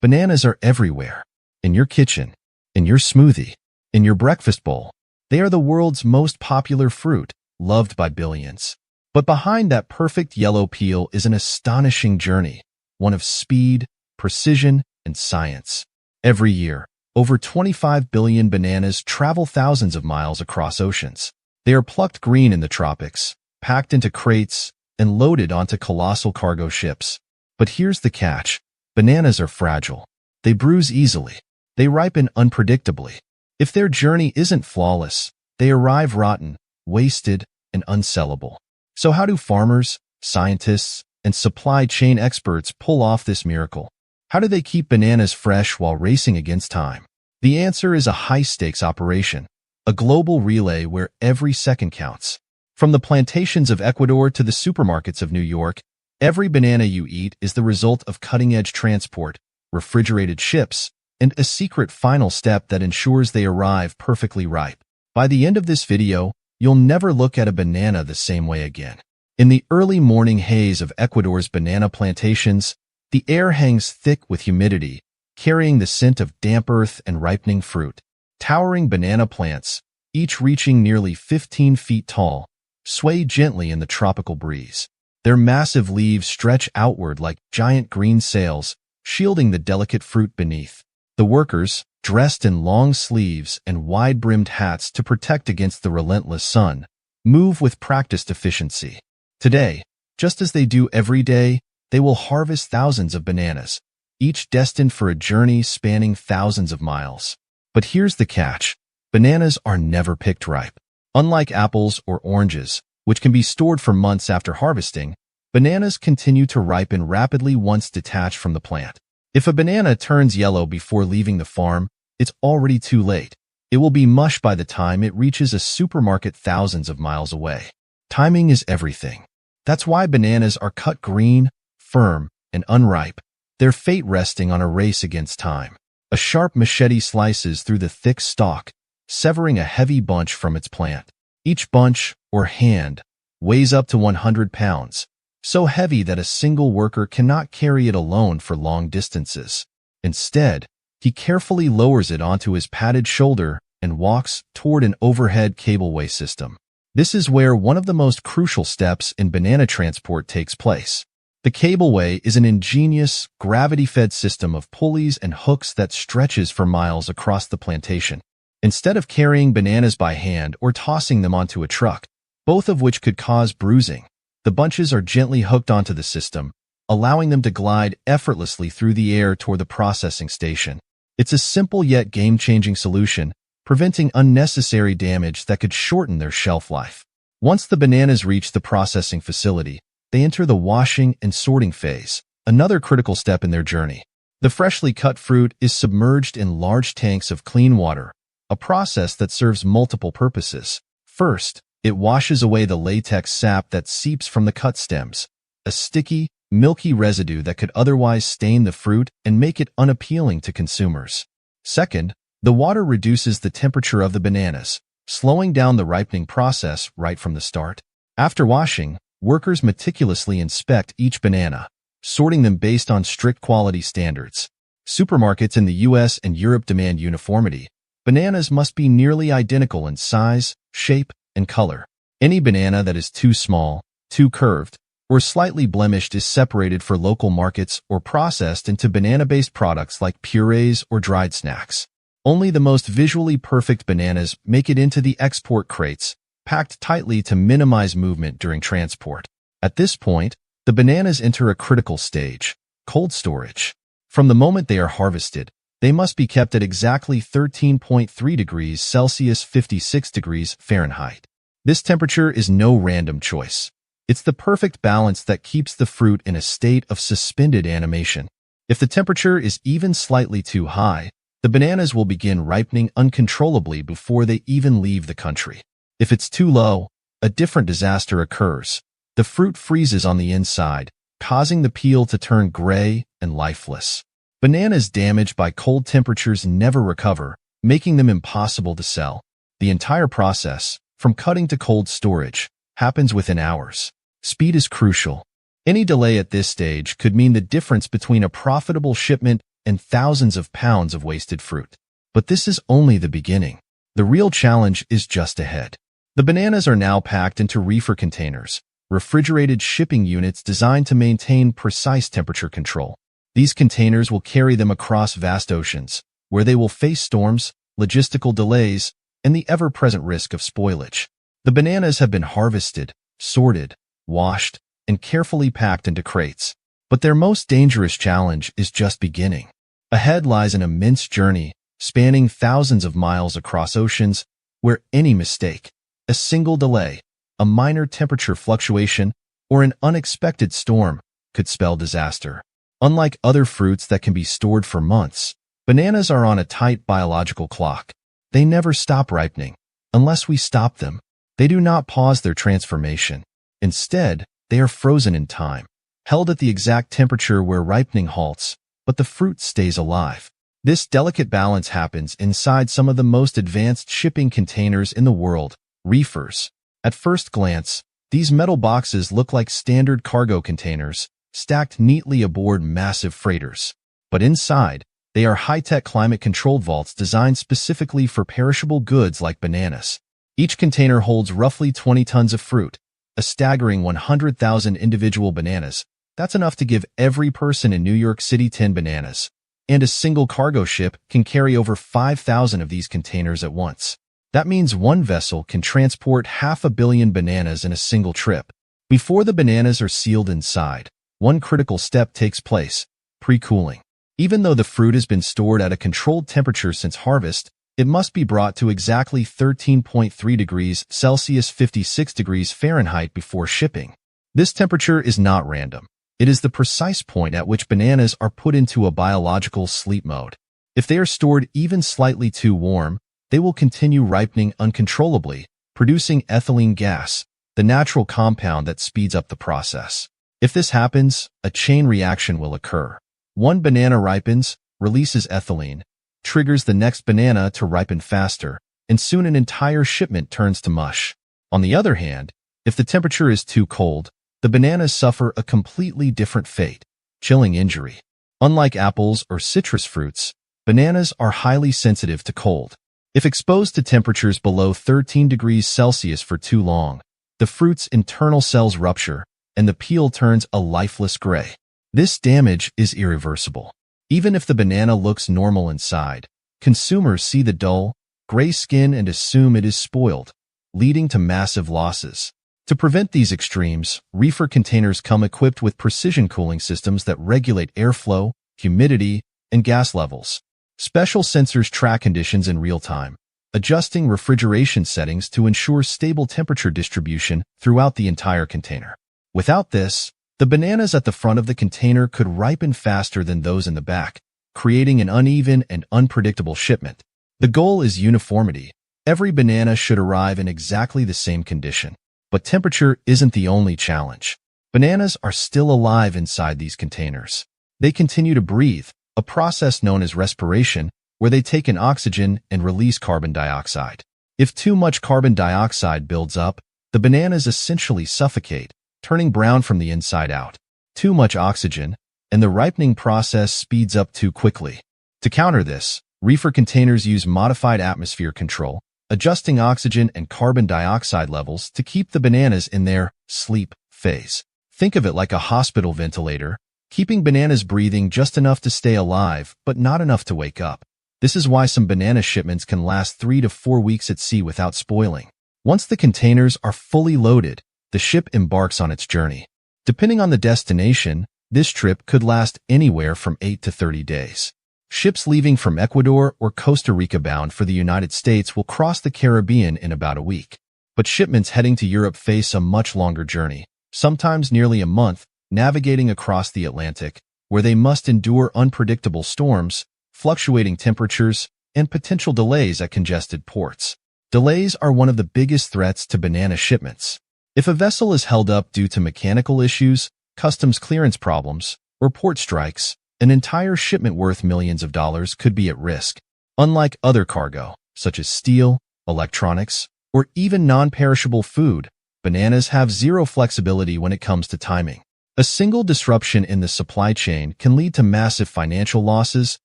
Bananas are everywhere. In your kitchen, in your smoothie, in your breakfast bowl. They are the world's most popular fruit, loved by billions. But behind that perfect yellow peel is an astonishing journey, one of speed, precision, and science. Every year, over 25 billion bananas travel thousands of miles across oceans. They are plucked green in the tropics, packed into crates, and loaded onto colossal cargo ships. But here's the catch. Bananas are fragile. They bruise easily. They ripen unpredictably. If their journey isn't flawless, they arrive rotten, wasted, and unsellable. So how do farmers, scientists, and supply chain experts pull off this miracle? How do they keep bananas fresh while racing against time? The answer is a high-stakes operation, a global relay where every second counts. From the plantations of Ecuador to the supermarkets of New York, every banana you eat is the result of cutting-edge transport, refrigerated ships, and a secret final step that ensures they arrive perfectly ripe. By the end of this video, you'll never look at a banana the same way again. In the early morning haze of Ecuador's banana plantations, the air hangs thick with humidity, carrying the scent of damp earth and ripening fruit. Towering banana plants, each reaching nearly 15 feet tall, sway gently in the tropical breeze. Their massive leaves stretch outward like giant green sails, shielding the delicate fruit beneath. The workers, dressed in long sleeves and wide-brimmed hats to protect against the relentless sun, move with practiced efficiency. Today, just as they do every day, they will harvest thousands of bananas, each destined for a journey spanning thousands of miles. But here's the catch. Bananas are never picked ripe. Unlike apples or oranges, which can be stored for months after harvesting, bananas continue to ripen rapidly once detached from the plant. If a banana turns yellow before leaving the farm, it's already too late. It will be mush by the time it reaches a supermarket thousands of miles away. Timing is everything. That's why bananas are cut green, firm, and unripe, their fate resting on a race against time. A sharp machete slices through the thick stalk, severing a heavy bunch from its plant. Each bunch, or hand, weighs up to 100 pounds, so heavy that a single worker cannot carry it alone for long distances. Instead, he carefully lowers it onto his padded shoulder and walks toward an overhead cableway system. This is where one of the most crucial steps in banana transport takes place. The cableway is an ingenious, gravity-fed system of pulleys and hooks that stretches for miles across the plantation. Instead of carrying bananas by hand or tossing them onto a truck, both of which could cause bruising, the bunches are gently hooked onto the system, allowing them to glide effortlessly through the air toward the processing station. It's a simple yet game-changing solution, preventing unnecessary damage that could shorten their shelf life. Once the bananas reach the processing facility, they enter the washing and sorting phase, another critical step in their journey. The freshly cut fruit is submerged in large tanks of clean water, a process that serves multiple purposes. First, it washes away the latex sap that seeps from the cut stems, a sticky, milky residue that could otherwise stain the fruit and make it unappealing to consumers. Second, the water reduces the temperature of the bananas, slowing down the ripening process right from the start. After washing, workers meticulously inspect each banana, sorting them based on strict quality standards. Supermarkets in the US and Europe demand uniformity. Bananas must be nearly identical in size, shape, and color. Any banana that is too small, too curved, or slightly blemished is separated for local markets or processed into banana-based products like purees or dried snacks. Only the most visually perfect bananas make it into the export crates, packed tightly to minimize movement during transport. At this point, the bananas enter a critical stage, cold storage. From the moment they are harvested, they must be kept at exactly 13.3 degrees Celsius 56 degrees Fahrenheit. This temperature is no random choice. It's the perfect balance that keeps the fruit in a state of suspended animation. If the temperature is even slightly too high, the bananas will begin ripening uncontrollably before they even leave the country. If it's too low, a different disaster occurs. The fruit freezes on the inside, causing the peel to turn gray and lifeless. Bananas damaged by cold temperatures never recover, making them impossible to sell. The entire process, from cutting to cold storage, happens within hours. Speed is crucial. Any delay at this stage could mean the difference between a profitable shipment and thousands of pounds of wasted fruit. But this is only the beginning. The real challenge is just ahead. The bananas are now packed into reefer containers, refrigerated shipping units designed to maintain precise temperature control. These containers will carry them across vast oceans, where they will face storms, logistical delays, and the ever-present risk of spoilage. The bananas have been harvested, sorted, washed, and carefully packed into crates. But their most dangerous challenge is just beginning. Ahead lies an immense journey, spanning thousands of miles across oceans, where any mistake, a single delay, a minor temperature fluctuation, or an unexpected storm could spell disaster. Unlike other fruits that can be stored for months, bananas are on a tight biological clock. They never stop ripening. Unless we stop them, they do not pause their transformation. Instead, they are frozen in time, held at the exact temperature where ripening halts, but the fruit stays alive. This delicate balance happens inside some of the most advanced shipping containers in the world, reefers. At first glance, these metal boxes look like standard cargo containers, stacked neatly aboard massive freighters. But inside, they are high-tech climate-controlled vaults designed specifically for perishable goods like bananas. Each container holds roughly 20 tons of fruit, a staggering 100,000 individual bananas. That's enough to give every person in New York City 10 bananas. And a single cargo ship can carry over 5,000 of these containers at once. That means one vessel can transport 500 million bananas in a single trip. Before the bananas are sealed inside, one critical step takes place: pre-cooling. Even though the fruit has been stored at a controlled temperature since harvest, it must be brought to exactly 13.3 degrees Celsius 56 degrees Fahrenheit before shipping. This temperature is not random. It is the precise point at which bananas are put into a biological sleep mode. If they are stored even slightly too warm, they will continue ripening uncontrollably, producing ethylene gas, the natural compound that speeds up the process. If this happens, a chain reaction will occur. One banana ripens, releases ethylene, triggers the next banana to ripen faster, and soon an entire shipment turns to mush. On the other hand, if the temperature is too cold, the bananas suffer a completely different fate: chilling injury. Unlike apples or citrus fruits, bananas are highly sensitive to cold. If exposed to temperatures below 13 degrees Celsius for too long, the fruit's internal cells rupture, and the peel turns a lifeless gray. This damage is irreversible. Even if the banana looks normal inside, consumers see the dull, gray skin and assume it is spoiled, leading to massive losses. To prevent these extremes, reefer containers come equipped with precision cooling systems that regulate airflow, humidity, and gas levels. Special sensors track conditions in real time, adjusting refrigeration settings to ensure stable temperature distribution throughout the entire container. Without this, the bananas at the front of the container could ripen faster than those in the back, creating an uneven and unpredictable shipment. The goal is uniformity. Every banana should arrive in exactly the same condition. But temperature isn't the only challenge. Bananas are still alive inside these containers. They continue to breathe, a process known as respiration, where they take in oxygen and release carbon dioxide. If too much carbon dioxide builds up, the bananas essentially suffocate, turning brown from the inside out. Too much oxygen, and the ripening process speeds up too quickly. To counter this, reefer containers use modified atmosphere control, adjusting oxygen and carbon dioxide levels to keep the bananas in their sleep phase. Think of it like a hospital ventilator, keeping bananas breathing just enough to stay alive, but not enough to wake up. This is why some banana shipments can last 3 to 4 weeks at sea without spoiling. Once the containers are fully loaded, the ship embarks on its journey. Depending on the destination, this trip could last anywhere from 8 to 30 days. Ships leaving from Ecuador or Costa Rica bound for the United States will cross the Caribbean in about a week. But shipments heading to Europe face a much longer journey, sometimes nearly a month, navigating across the Atlantic, where they must endure unpredictable storms, fluctuating temperatures, and potential delays at congested ports. Delays are one of the biggest threats to banana shipments. If a vessel is held up due to mechanical issues, customs clearance problems, or port strikes, an entire shipment worth millions of dollars could be at risk. Unlike other cargo, such as steel, electronics, or even non-perishable food, bananas have zero flexibility when it comes to timing. A single disruption in the supply chain can lead to massive financial losses,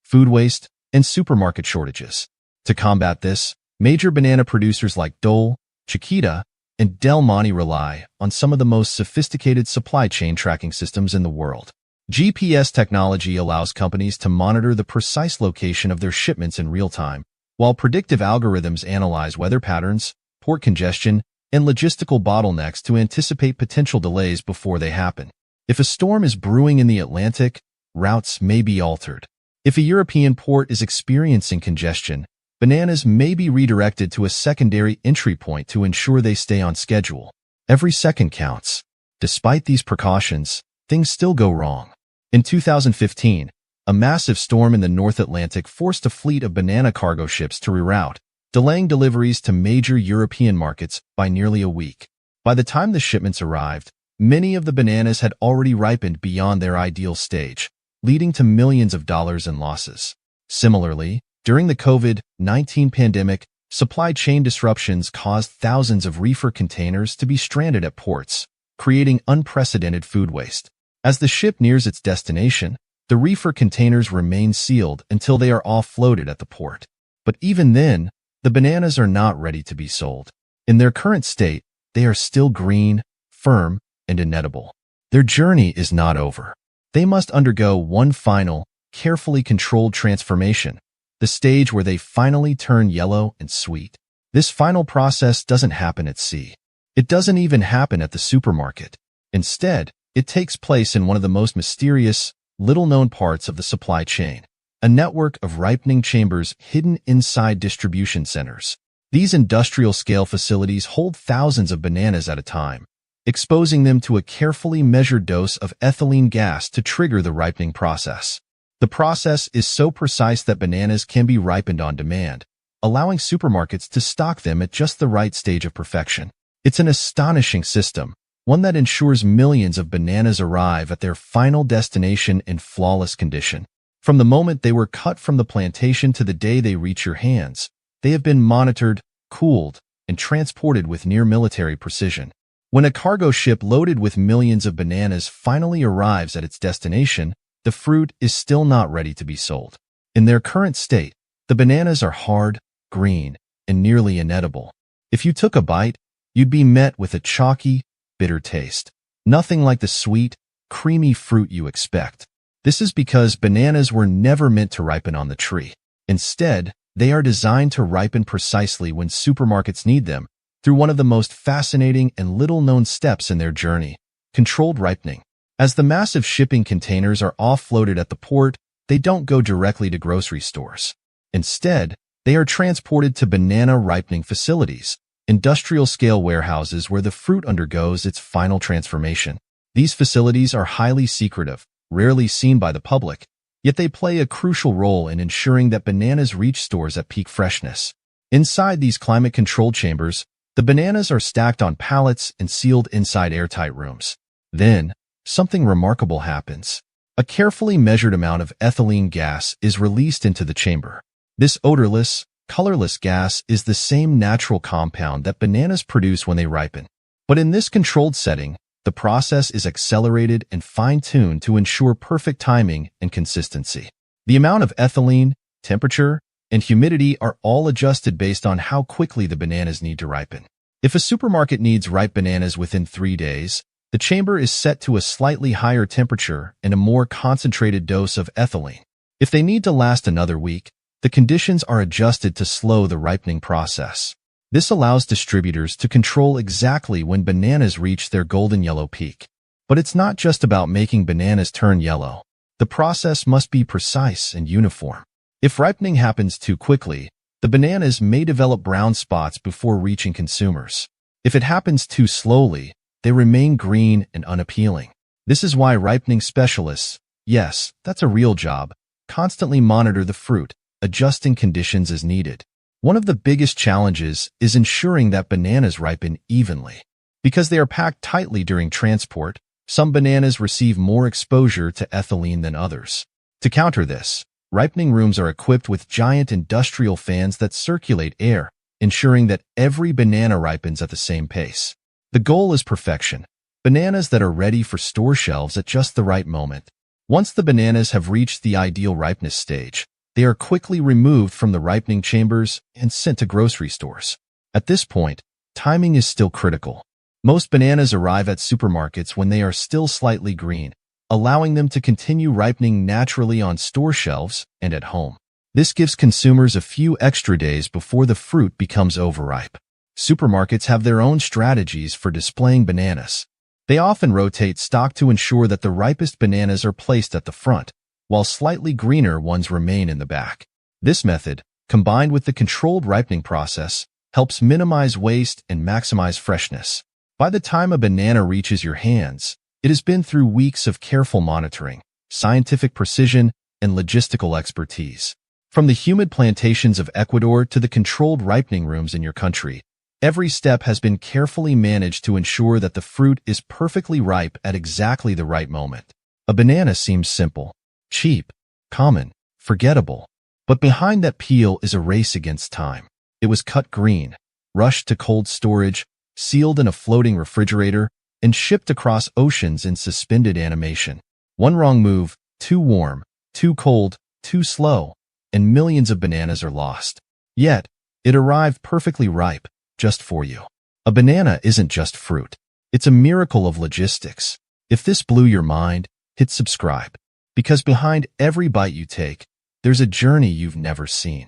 food waste, and supermarket shortages. To combat this, major banana producers like Dole, Chiquita, and Del Monte rely on some of the most sophisticated supply chain tracking systems in the world. GPS technology allows companies to monitor the precise location of their shipments in real time, while predictive algorithms analyze weather patterns, port congestion, and logistical bottlenecks to anticipate potential delays before they happen. If a storm is brewing in the Atlantic, routes may be altered. If a European port is experiencing congestion, bananas may be redirected to a secondary entry point to ensure they stay on schedule. Every second counts. Despite these precautions, things still go wrong. In 2015, a massive storm in the North Atlantic forced a fleet of banana cargo ships to reroute, delaying deliveries to major European markets by nearly a week. By the time the shipments arrived, many of the bananas had already ripened beyond their ideal stage, leading to millions of dollars in losses. Similarly, during the COVID-19 pandemic, supply chain disruptions caused thousands of reefer containers to be stranded at ports, creating unprecedented food waste. As the ship nears its destination, the reefer containers remain sealed until they are offloaded at the port. But even then, the bananas are not ready to be sold. In their current state, they are still green, firm, and inedible. Their journey is not over. They must undergo one final, carefully controlled transformation, the stage where they finally turn yellow and sweet. This final process doesn't happen at sea. It doesn't even happen at the supermarket. Instead, it takes place in one of the most mysterious, little-known parts of the supply chain, a network of ripening chambers hidden inside distribution centers. These industrial-scale facilities hold thousands of bananas at a time, exposing them to a carefully measured dose of ethylene gas to trigger the ripening process. The process is so precise that bananas can be ripened on demand, allowing supermarkets to stock them at just the right stage of perfection. It's an astonishing system, one that ensures millions of bananas arrive at their final destination in flawless condition. From the moment they were cut from the plantation to the day they reach your hands, they have been monitored, cooled, and transported with near-military precision. When a cargo ship loaded with millions of bananas finally arrives at its destination, the fruit is still not ready to be sold. In their current state, the bananas are hard, green, and nearly inedible. If you took a bite, you'd be met with a chalky, bitter taste. Nothing like the sweet, creamy fruit you expect. This is because bananas were never meant to ripen on the tree. Instead, they are designed to ripen precisely when supermarkets need them, through one of the most fascinating and little-known steps in their journey, controlled ripening. As the massive shipping containers are offloaded at the port, they don't go directly to grocery stores. Instead, they are transported to banana ripening facilities, industrial-scale warehouses where the fruit undergoes its final transformation. These facilities are highly secretive, rarely seen by the public, yet they play a crucial role in ensuring that bananas reach stores at peak freshness. Inside these climate-controlled chambers, the bananas are stacked on pallets and sealed inside airtight rooms. Then, something remarkable happens. A carefully measured amount of ethylene gas is released into the chamber. This odorless, colorless gas is the same natural compound that bananas produce when they ripen. But in this controlled setting, the process is accelerated and fine-tuned to ensure perfect timing and consistency. The amount of ethylene, temperature, and humidity are all adjusted based on how quickly the bananas need to ripen. If a supermarket needs ripe bananas within 3 days, the chamber is set to a slightly higher temperature and a more concentrated dose of ethylene. If they need to last another week, the conditions are adjusted to slow the ripening process. This allows distributors to control exactly when bananas reach their golden yellow peak. But it's not just about making bananas turn yellow. The process must be precise and uniform. If ripening happens too quickly, the bananas may develop brown spots before reaching consumers. If it happens too slowly, they remain green and unappealing. This is why ripening specialists, yes, that's a real job, constantly monitor the fruit, adjusting conditions as needed. One of the biggest challenges is ensuring that bananas ripen evenly. Because they are packed tightly during transport, some bananas receive more exposure to ethylene than others. To counter this, ripening rooms are equipped with giant industrial fans that circulate air, ensuring that every banana ripens at the same pace. The goal is perfection, bananas that are ready for store shelves at just the right moment. Once the bananas have reached the ideal ripeness stage, They are quickly removed from the ripening chambers and sent to grocery stores. At this point, timing is still critical. Most bananas arrive at supermarkets when they are still slightly green, allowing them to continue ripening naturally on store shelves and at home. This gives consumers a few extra days before the fruit becomes overripe. Supermarkets have their own strategies for displaying bananas. They often rotate stock to ensure that the ripest bananas are placed at the front, while slightly greener ones remain in the back. This method, combined with the controlled ripening process, helps minimize waste and maximize freshness. By the time a banana reaches your hands, it has been through weeks of careful monitoring, scientific precision, and logistical expertise. From the humid plantations of Ecuador to the controlled ripening rooms in your country, every step has been carefully managed to ensure that the fruit is perfectly ripe at exactly the right moment. A banana seems simple, cheap, common, forgettable. But behind that peel is a race against time. It was cut green, rushed to cold storage, sealed in a floating refrigerator, and shipped across oceans in suspended animation. One wrong move, too warm, too cold, too slow, and millions of bananas are lost. Yet, it arrived perfectly ripe, just for you. A banana isn't just fruit. It's a miracle of logistics. If this blew your mind, hit subscribe. Because behind every bite you take, there's a journey you've never seen.